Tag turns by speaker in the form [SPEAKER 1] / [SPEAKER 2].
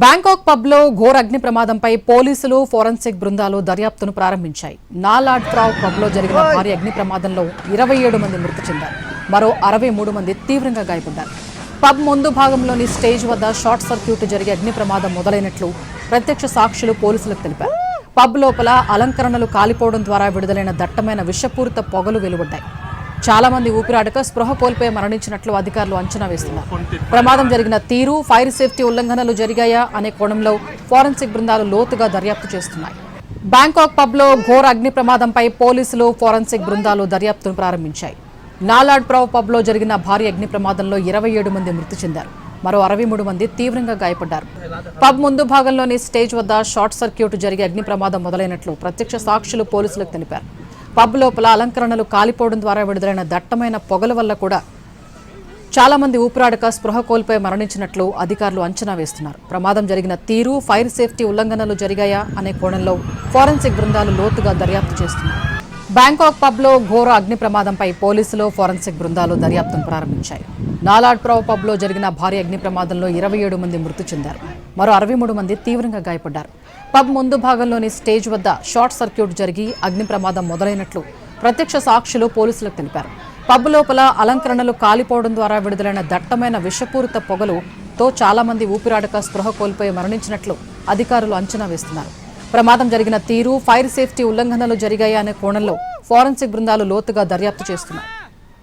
[SPEAKER 1] Bangkok pub లో ఘోర అగ్ని ప్రమాదంపై పోలీసులు ఫోరెన్సిక్ బృందాలు దర్యాప్తును ప్రారంభించాయి. నాలాడ్ప్రావ్ పబ్ లో జరిగిన భారీ అగ్ని ప్రమాదంలో 27 మంది మృతి చెందారు. మరో 63 మంది తీవ్రంగా గాయపడ్డారు. పబ్ ముందు భాగంలోని స్టేజ్ వద్ద షార్ట్ సర్క్యూట్ జరిగి అగ్ని ప్రమాదం మొదలైనట్లు ప్రత్యక్ష సాక్షులు పోలీసులకు తెలిపారు. పబ్ లోపల అలంకరణలు కాలిపోవడం ద్వారా విడుదలైన దట్టమైన విషపూరిత పొగలు వెలువడ్డాయి. చాలా మంది ఊపిరాడక స్పృహ కోల్పోయి మరణించినట్లు అధికారులు అంచనా వేస్తున్నారు. ప్రమాదం జరిగిన తీరు, ఫైర్ సేఫ్టీ ఉల్లంఘనలు జరిగాయా అనే కోణంలో ఫోరెన్సిక్ బృందాలు లోతుగా దర్యాప్తు చేస్తున్నాయి. బ్యాంకాక్ పబ్ లో ఘోర అగ్ని ప్రమాదంపై పోలీసులు ఫోరెన్సిక్ బృందాలు దర్యాప్తును ప్రారంభించాయి. నాలాడ్ప్రావ్ పబ్ లో జరిగిన భారీ అగ్ని ప్రమాదంలో 27 మంది మృతి చెందారు. మరో 63 మంది తీవ్రంగా గాయపడ్డారు. పబ్ ముందు భాగంలోని స్టేజ్ వద్ద షార్ట్ సర్క్యూట్ జరిగి అగ్ని ప్రమాదం మొదలైనట్లు ప్రత్యక్ష సాక్షులు పోలీసులకు తెలిపారు. పబ్ లోపల అలంకరణలు కాలిపోవడం ద్వారా విడుదలైన దట్టమైన పొగల వల్ల కూడా చాలా మంది ఊపిరాడక స్పృహ కోల్పోయి మరణించినట్లు అధికారులు అంచనా వేస్తున్నారు. ప్రమాదం జరిగిన తీరు, ఫైర్ సేఫ్టీ ఉల్లంఘనలు జరిగాయా అనే కోణంలో ఫోరెన్సిక్ బృందాలు లోతుగా దర్యాప్తు చేస్తున్నారు. బ్యాంకాక్ పబ్ లో ఘోర అగ్ని ప్రమాదంపై పోలీసులు ఫోరెన్సిక్ బృందాలు దర్యాప్తును ప్రారంభించాయి. నాలాడ్ప్రావ్ పబ్ లో జరిగిన భారీ అగ్ని ప్రమాదంలో 27 మంది మృతి చెందారు. మరో 63 మంది తీవ్రంగా గాయపడ్డారు. పబ్ ముందు భాగంలోని స్టేజ్ వద్ద షార్ట్ సర్క్యూట్ జరిగి అగ్ని ప్రమాదం మొదలైనట్లు ప్రత్యక్ష సాక్షులు పోలీసులకు తెలిపారు. పబ్ లోపల అలంకరణలు కాలిపోవడం ద్వారా విడుదలైన దట్టమైన విషపూరిత పొగలుతో చాలా మంది ఊపిరాడక స్పృహ కోల్పోయి మరణించినట్లు అధికారులు అంచనా వేస్తున్నారు. ప్రమాదం జరిగిన తీరు, ఫైర్ సేఫ్టీ ఉల్లంఘనలు జరిగాయా అనే కోణంలో ఫోరెన్సిక్ బృందాలు లోతుగా దర్యాప్తు చేస్తున్నాయి.